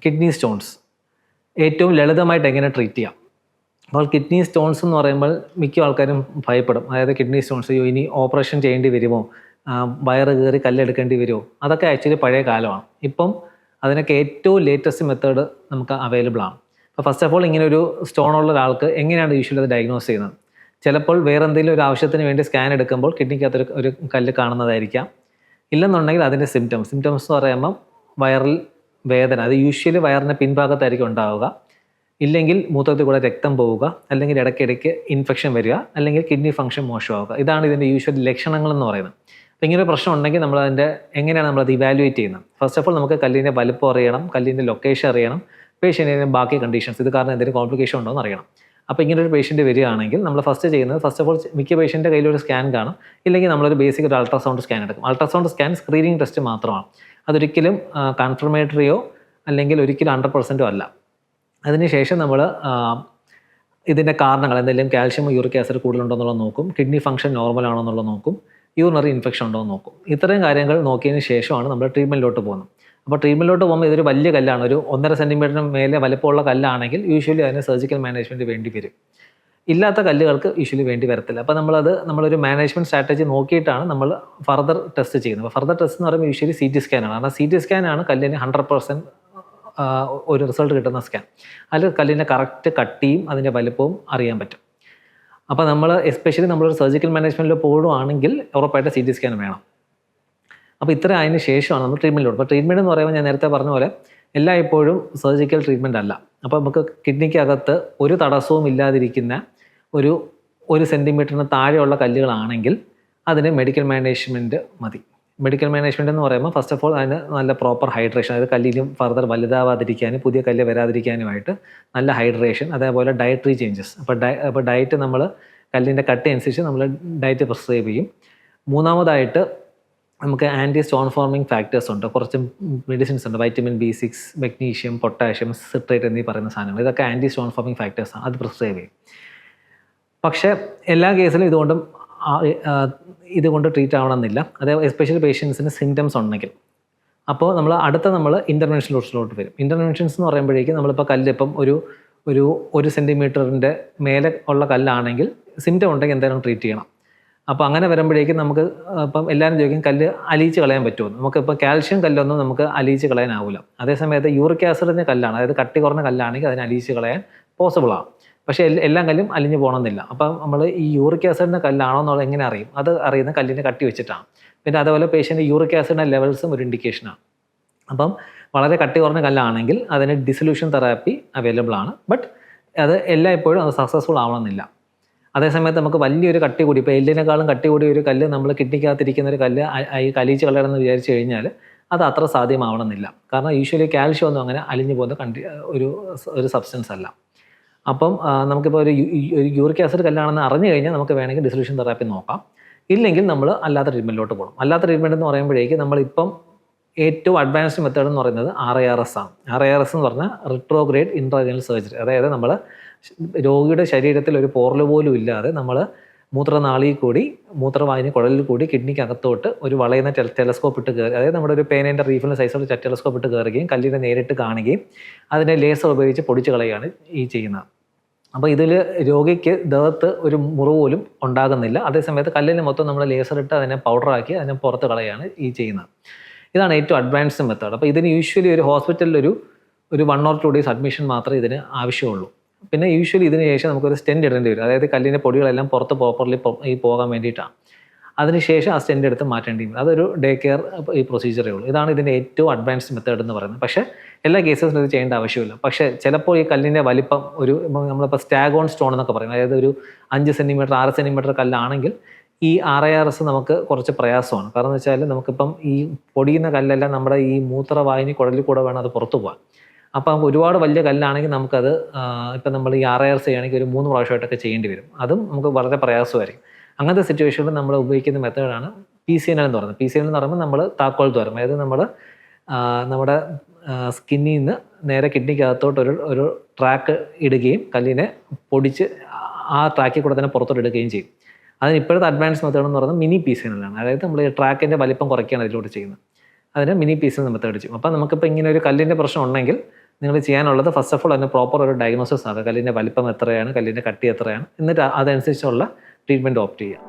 Kidney stones ഏറ്റവും ലളിതമായിട്ട് എങ്ങനെ ട്രീറ്റ് ചെയ്യാം. അപ്പോൾ കിഡ്നി സ്റ്റോൺസ് എന്ന് പറയുമ്പോൾ മിക്ക ആൾക്കാരും ഭയപ്പെടും. അതായത് കിഡ്നി സ്റ്റോൺസ് ഇനി ഓപ്പറേഷൻ ചെയ്യേണ്ടി വരുമോ, വയറ് കയറി കല്ലെടുക്കേണ്ടി വരുമോ, അതൊക്കെ ആക്ച്വലി പഴയ കാലമാണ്. ഇപ്പം അതിനൊക്കെ ഏറ്റവും ലേറ്റസ്റ്റ് മെത്തേഡ് നമുക്ക് അവൈലബിൾ ആണ്. അപ്പോൾ ഫസ്റ്റ് ഓഫ് ഓൾ ഇങ്ങനെ ഒരു സ്റ്റോൺ ഉള്ള ഒരാൾക്ക് എങ്ങനെയാണ് യൂഷ്വലി അത് ഡയഗ്നോസ് ചെയ്യുന്നത്? ചിലപ്പോൾ വേറെ എന്തെങ്കിലും ഒരു ആവശ്യത്തിന് വേണ്ടി സ്കാൻ എടുക്കുമ്പോൾ കിഡ്നിക്കകത്തൊരു ഒരു കല്ല് കാണുന്നതായിരിക്കാം. ഇല്ലെന്നുണ്ടെങ്കിൽ അതിൻ്റെ സിംറ്റംസ് എന്ന് പറയുമ്പം വയറിൽ വേദന, അത് യൂഷ്വലി വയറിൻ്റെ പിൻഭാഗത്തായിരിക്കും ഉണ്ടാവുക. ഇല്ലെങ്കിൽ മൂത്രത്തിൽ കൂടെ രക്തം പോവുക, അല്ലെങ്കിൽ ഇടയ്ക്കിടയ്ക്ക് ഇൻഫെക്ഷൻ വരിക, അല്ലെങ്കിൽ കിഡ്നി ഫംഗ്ഷൻ മോശമാവുക. ഇതാണ് ഇതിൻ്റെ യൂഷ്വൽ ലക്ഷണങ്ങൾ എന്ന് പറയുന്നത്. അപ്പോൾ ഇങ്ങനെ ഒരു പ്രശ്നം ഉണ്ടെങ്കിൽ നമ്മളതിൻ്റെ എങ്ങനെയാണ് നമ്മളത് ഇവാലുവേറ്റ് ചെയ്യുന്നത്? ഫസ്റ്റ് ഓഫ് ഓൾ നമുക്ക് കല്ലിൻ്റെ വലുപ്പം അറിയണം, കല്ലിൻ്റെ ലൊക്കേഷൻ അറിയണം, പേഷ്യൻറ്റിൻ്റെ ബാക്കി കണ്ടീഷൻസ്, ഇത് കാരണം എന്തെങ്കിലും കോംപ്ലിക്കേഷൻ ഉണ്ടോ എന്ന് അറിയണം. അപ്പോൾ ഇങ്ങനെ ഒരു പേഷ്യൻറ്റ് വരികയാണെങ്കിൽ നമ്മൾ ഫസ്റ്റ് ചെയ്യുന്നത്, ഫസ്റ്റ് ഓഫ് ഓൾ മിക്ക പേഷ്യൻ്റെ കയ്യിലൊരു സ്കാൻ കാണും, ഇല്ലെങ്കിൽ നമ്മളൊരു ബേസിക് ഒരു അൾട്രാസൗണ്ട് സ്കാൻ എടുക്കും. അൾട്രാസൗണ്ട് സ്കാൻ സ്ക്രീനിങ് ടെസ്റ്റ് മാത്രമാണ്, അതൊരിക്കലും കൺഫർമേറ്ററിയോ അല്ലെങ്കിൽ ഒരിക്കലും 100% അല്ല. അതിനുശേഷം നമ്മൾ ഇതിൻ്റെ കാരണങ്ങൾ, എന്തെങ്കിലും കാൽഷ്യം യൂറിക് ആസിഡ് കൂടുതലുണ്ടോ എന്നുള്ളത് നോക്കും, കിഡ്നി ഫംഗ്ഷൻ നോർമൽ ആണോ എന്നുള്ളത് നോക്കും, യൂറിനറി ഇൻഫെക്ഷൻ ഉണ്ടോ എന്ന് നോക്കും. ഇത്രയും കാര്യങ്ങൾ നോക്കിയതിന് ശേഷമാണ് നമ്മൾ ട്രീറ്റ്മെൻറ്റിലോട്ട് പോകുന്നത്. അപ്പോൾ ട്രീറ്റ്മെൻറ്റിലോട്ട് പോകുമ്പോൾ ഇതൊരു വലിയ കല്ലാണ്, ഒരു 1.5 സെൻറ്റിമീറ്ററിന് മേലെ വലുപ്പമുള്ള കല്ലാണെങ്കിൽ യൂഷ്വലി അതിന് സർജിക്കൽ മാനേജ്മെൻറ്റ് വേണ്ടി വരും. ഇല്ലാത്ത കല്ലുകൾക്ക് യൂഷ്വലി വേണ്ടി വരത്തില്ല. അപ്പോൾ നമ്മളൊരു മാനേജ്മെൻറ്റ് സ്ട്രാറ്റജി നോക്കിയിട്ടാണ് നമ്മൾ ഫർദർ ടെസ്റ്റ് ചെയ്യുന്നത്. അപ്പോൾ ഫർദർ ടെസ്റ്റ് എന്ന് പറയുമ്പോൾ യൂഷ്വലി CT സ്കാനാണ്. കാരണം CT സ്കാനാണ് കല്ലിന് 100% ഒരു റിസൾട്ട് കിട്ടുന്ന സ്കാൻ. അതിൽ കല്ലിൻ്റെ കറക്റ്റ് കട്ടിയും അതിൻ്റെ വലുപ്പവും അറിയാൻ പറ്റും. അപ്പോൾ നമ്മൾ എസ്പെഷ്യലി നമ്മളൊരു സർജിക്കൽ മാനേജ്മെൻറ്റിൽ പോകുകയാണെങ്കിൽ ഉറപ്പായിട്ട് CT സ്കാൻ വേണം. അപ്പോൾ ഇത്ര അതിന് ശേഷമാണ് നമ്മൾ ട്രീറ്റ്മെൻറ്റിലോട്ട്. അപ്പോൾ ട്രീറ്റ്മെൻറ്റ് എന്ന് പറയുമ്പോൾ ഞാൻ നേരത്തെ പറഞ്ഞ പോലെ എല്ലായ്പ്പോഴും സർജിക്കൽ ട്രീറ്റ്മെൻറ്റ് അല്ല. അപ്പോൾ നമുക്ക് കിഡ്നിക്കകത്ത് ഒരു തടസ്സവും ഇല്ലാതിരിക്കുന്ന ഒരു 1 സെൻറ്റിമീറ്ററിന് താഴെയുള്ള കല്ലുകളാണെങ്കിൽ അതിന് മെഡിക്കൽ മാനേജ്മെൻറ്റ് മതി. മെഡിക്കൽ മാനേജ്മെൻറ്റ് എന്ന് പറയുമ്പോൾ ഫസ്റ്റ് ഓഫ് ഓൾ അതിന് നല്ല പ്രോപ്പർ ഹൈഡ്രേഷൻ, അതായത് കല്ലിനും ഫർദർ വലുതാവാതിരിക്കാനും പുതിയ കല്ല് വരാതിരിക്കാനുമായിട്ട് നല്ല ഹൈഡ്രേഷൻ, അതേപോലെ ഡയറ്ററി ചേഞ്ചസ്. അപ്പോൾ ഡയറ്റ് നമ്മൾ കല്ലിൻ്റെ കട്ടി അനുസരിച്ച് നമ്മൾ ഡയറ്റ് പ്രിസ്ക്രൈബ് ചെയ്യും. മൂന്നാമതായിട്ട് നമുക്ക് ആൻറ്റി സ്റ്റോൺ ഫോർമിങ് ഫാക്ടേഴ്സ് ഉണ്ട്, കുറച്ച് മെഡിസിൻസ് ഉണ്ട്, vitamin B6, magnesium, potassium, citrate എന്നീ പറയുന്ന സാധനങ്ങൾ. ഇതൊക്കെ ആൻറ്റി സ്റ്റോൺ ഫോർമിങ് ഫാക്ടേഴ്സാണ്, അത് പ്രിസ്ക്രൈബ് ചെയ്യും. പക്ഷേ എല്ലാ കേസിലും ഇതുകൊണ്ട് ട്രീറ്റ് ആവണമെന്നില്ല. അതേപോലെ എസ്പെഷ്യലി പേഷ്യൻസിന് സിംറ്റംസ് ഉണ്ടെങ്കിൽ അപ്പോൾ നമ്മൾ ഇൻ്റർവെൻഷനിലോട്ട് വരും. ഇൻ്റർവെൻഷൻസ് എന്ന് പറയുമ്പോഴേക്കും നമ്മളിപ്പോൾ കല്ലിപ്പം ഒരു 1 സെൻറ്റിമീറ്ററിൻ്റെ മേലെ ഉള്ള കല്ലാണെങ്കിൽ സിംറ്റം ഉണ്ടെങ്കിൽ എന്തായാലും ട്രീറ്റ് ചെയ്യണം. അപ്പോൾ അങ്ങനെ വരുമ്പോഴേക്കും നമുക്ക് ഇപ്പം എല്ലാവരും ചോദിക്കും കല്ല് അലിയിച്ച് കളയാൻ പറ്റുമോ? നമുക്കിപ്പോൾ കാൽഷ്യം കല്ലൊന്നും നമുക്ക് അലിയിച്ച് കളയാനാവില്ല. അതേസമയത്ത് യൂറിക് ആസിഡിൻ്റെ കല്ലാണ്, അതായത് കട്ടി കുറഞ്ഞ കല്ലാണെങ്കിൽ അതിനെ അലിയിച്ച് കളയാൻ പോസിബിളാണ്. പക്ഷേ എല്ലാ കല്ലും അലിഞ്ഞു പോകണമെന്നില്ല. അപ്പം നമ്മൾ ഈ യൂറിക് ആസിഡിൻ്റെ കല്ലാണോ എന്നുള്ളത് എങ്ങനെ അറിയും? അത് അറിയുന്ന കല്ലിൻ്റെ കട്ടി വെച്ചിട്ടാണ്. പിന്നെ അതേപോലെ പേഷ്യൻ്റ് യൂറിക് ആസിഡിൻ്റെ ലെവൽസും ഒരു ഇൻഡിക്കേഷനാണ്. അപ്പം വളരെ കട്ടി കുറഞ്ഞ കല്ലാണെങ്കിൽ അതിന് ഡിസൊല്യൂഷൻ തെറാപ്പി അവൈലബിൾ ആണ്. ബട്ട് അത് എല്ലായ്പ്പോഴും അത് സക്സസ്ഫുൾ ആവണമെന്നില്ല. അതേസമയത്ത് നമുക്ക് വലിയൊരു കട്ടി കൂടി, ഇപ്പോൾ എല്ലിനേക്കാളും കട്ടി കൂടിയ ഒരു കല്ല് നമ്മൾ കിഡ്നിക്കകത്തിരിക്കുന്ന ഒരു കല്ല് ഈ അലിയിച്ച് കളയണമെന്ന് വിചാരിച്ചു കഴിഞ്ഞാൽ അത് അത്ര സാധ്യമാവണമെന്നില്ല. കാരണം യൂഷ്വലി കാൽഷ്യം ഒന്നും അങ്ങനെ അലിഞ്ഞു പോകുന്ന ഒരു സബ്സ്റ്റൻസ് അല്ല. അപ്പം നമുക്കിപ്പോൾ ഒരു യൂറിക് ആസിഡ് കല്ലാണെന്ന് അറിഞ്ഞു കഴിഞ്ഞാൽ നമുക്ക് വേണമെങ്കിൽ ഡിസൊല്യൂഷൻ തെറാപ്പി നോക്കാം. ഇല്ലെങ്കിൽ നമ്മൾ അല്ലാത്ത ട്രീറ്റ്മെൻറ്റിലോട്ട് പോകണം. അല്ലാത്ത ട്രീറ്റ്മെൻറ്റ് എന്ന് പറയുമ്പോഴേക്കും നമ്മളിപ്പം ഏറ്റവും അഡ്വാൻസ്ഡ് മെത്തേഡ് എന്ന് പറയുന്നത് RIRS ആണ്. RIRS എന്ന് പറഞ്ഞാൽ റിട്രോഗ്രേഡ് ഇൻട്രാറിനൽ സർജറി. അതായത് നമ്മൾ രോഗിയുടെ ശരീരത്തിൽ ഒരു പോറൽ പോലും ഇല്ലാതെ നമ്മൾ മൂത്രനാളിയിൽ കൂടി, മൂത്രവാഹിനി കുഴലിൽ കൂടി കിഡ്നിക്കകത്തോട്ട് ഒരു വളയുന്ന ടെലസ്കോപ്പ് ഇട്ട് കയറി, അതായത് നമ്മുടെ ഒരു പേനേൻ്റെ റീഫിലിൻ്റെ സൈസുള്ള ടെലസ്കോപ്പ് ഇട്ട് കയറുകയും കല്ലിനെ നേരിട്ട് കാണുകയും അതിനെ ലേസർ ഉപയോഗിച്ച് പൊടിച്ച് കളയുകയാണ് ഈ ചെയ്യുന്നത്. അപ്പോൾ ഇതിൽ രോഗിക്ക് ദേഹത്ത് ഒരു മുറിവ് പോലും ഉണ്ടാകുന്നില്ല. അതേസമയത്ത് കല്ലിന് മൊത്തം നമ്മൾ ലേസർ ഇട്ട് അതിനെ പൗഡറാക്കി അതിനെ പുറത്ത് കളയുകയാണ് ഈ ചെയ്യുന്നത്. ഇതാണ് ഏറ്റവും അഡ്വാൻസ്ഡ് മെത്തേഡ്. അപ്പോൾ ഇതിന് യൂഷ്വലി ഒരു ഹോസ്പിറ്റലിൽ ഒരു 1 or 2 days അഡ്മിഷൻ മാത്രമേ ഇതിന് ആവശ്യമുള്ളൂ. പിന്നെ യൂഷ്വലി ഇതിന് ശേഷം നമുക്കൊരു സ്റ്റെൻറ്റ് ഇടേണ്ടി വരും. അതായത് കല്ലിൻ്റെ പൊടികളെല്ലാം പുറത്ത് പ്രോപ്പർലി പോകാൻ വേണ്ടിയിട്ടാണ്. അതിനുശേഷം ആ സ്റ്റെൻറ്റ് എടുത്ത് മാറ്റേണ്ടി വരും. അതൊരു ഡേ കെയർ ഈ പ്രൊസീജിയറേ ഉള്ളൂ. ഇതാണ് ഇതിൻ്റെ ഏറ്റവും അഡ്വാൻസ്ഡ് മെത്തേഡ് എന്ന് പറയുന്നത്. പക്ഷേ എല്ലാ കേസസിലും ഇത് ചെയ്യേണ്ട ആവശ്യമില്ല. പക്ഷേ ചിലപ്പോൾ ഈ കല്ലിൻ്റെ വലിപ്പം നമ്മളിപ്പോൾ സ്റ്റാഗോൺ സ്റ്റോൺ എന്നൊക്കെ പറയും, അതായത് ഒരു 5 സെൻറ്റിമീറ്റർ 6 സെൻറ്റിമീറ്റർ കല്ലാണെങ്കിൽ ഈ RIRS നമുക്ക് കുറച്ച് പ്രയാസമാണ്. കാരണം എന്ന് വെച്ചാൽ നമുക്കിപ്പം ഈ പൊടിയുന്ന കല്ലെല്ലാം നമ്മുടെ ഈ മൂത്രവാഹിനി കുഴലിൽ കൂടെ വേണം അത് പുറത്തു പോകാൻ. അപ്പം ഒരുപാട് വലിയ കല്ലാണെങ്കിൽ നമുക്കത് ഇപ്പം നമ്മൾ ഈ RIRS ചെയ്യുകയാണെങ്കിൽ ഒരു 3 പ്രാവശ്യമായിട്ടൊക്കെ ചെയ്യേണ്ടി വരും. അതും നമുക്ക് വളരെ പ്രയാസമായിരിക്കും. അങ്ങനത്തെ സിറ്റുവേഷനിൽ നമ്മൾ ഉപയോഗിക്കുന്ന മെത്തേഡാണ് PCNL എന്ന് പറയുന്നത്. PCNL എന്ന് പറയുമ്പോൾ നമ്മൾ താക്കോൽ ദ്വാരം, അതായത് നമ്മുടെ സ്കിന്നിൽ നിന്ന് നേരെ കിഡ്നിക്കകത്തോട്ട് ഒരു ട്രാക്ക് ഇടുകയും കല്ലിനെ പൊടിച്ച് ആ ട്രാക്കിൽ കൂടെ തന്നെ പുറത്തോട്ട് ഇടുകയും ചെയ്യും. അതിന് ഇപ്പോഴത്തെ അഡ്വാൻസ് മെത്തേഡ് എന്ന് പറയുന്നത് മിനി PCNL ആണ്. അതായത് നമ്മൾ ട്രാക്കിൻ്റെ വലിപ്പം കുറയ്ക്കുകയാണ് അതിലൂടെ ചെയ്യുന്നത്. അതിന് മിനി PCNL മെത്തേഡ് ചെയ്യും. അപ്പം നമുക്കിപ്പോൾ ഇങ്ങനെ ഒരു കല്ലിൻ്റെ പ്രശ്നം ഉണ്ടെങ്കിൽ നിങ്ങൾ ചെയ്യാനുള്ളത് ഫസ്റ്റ് ഓഫ് ഓൾ അതിന് പ്രോപ്പർ ഒരു ഡയഗ്നോസിസ് ആക്കുക. കല്ലിൻ്റെ വലിപ്പം എത്രയാണ്, കല്ലിൻ്റെ കട്ടി എത്രയാണ്, എന്നിട്ട് അതനുസരിച്ചുള്ള ട്രീറ്റ്മെൻറ്റ് ഓപ്റ്റ് ചെയ്യുക.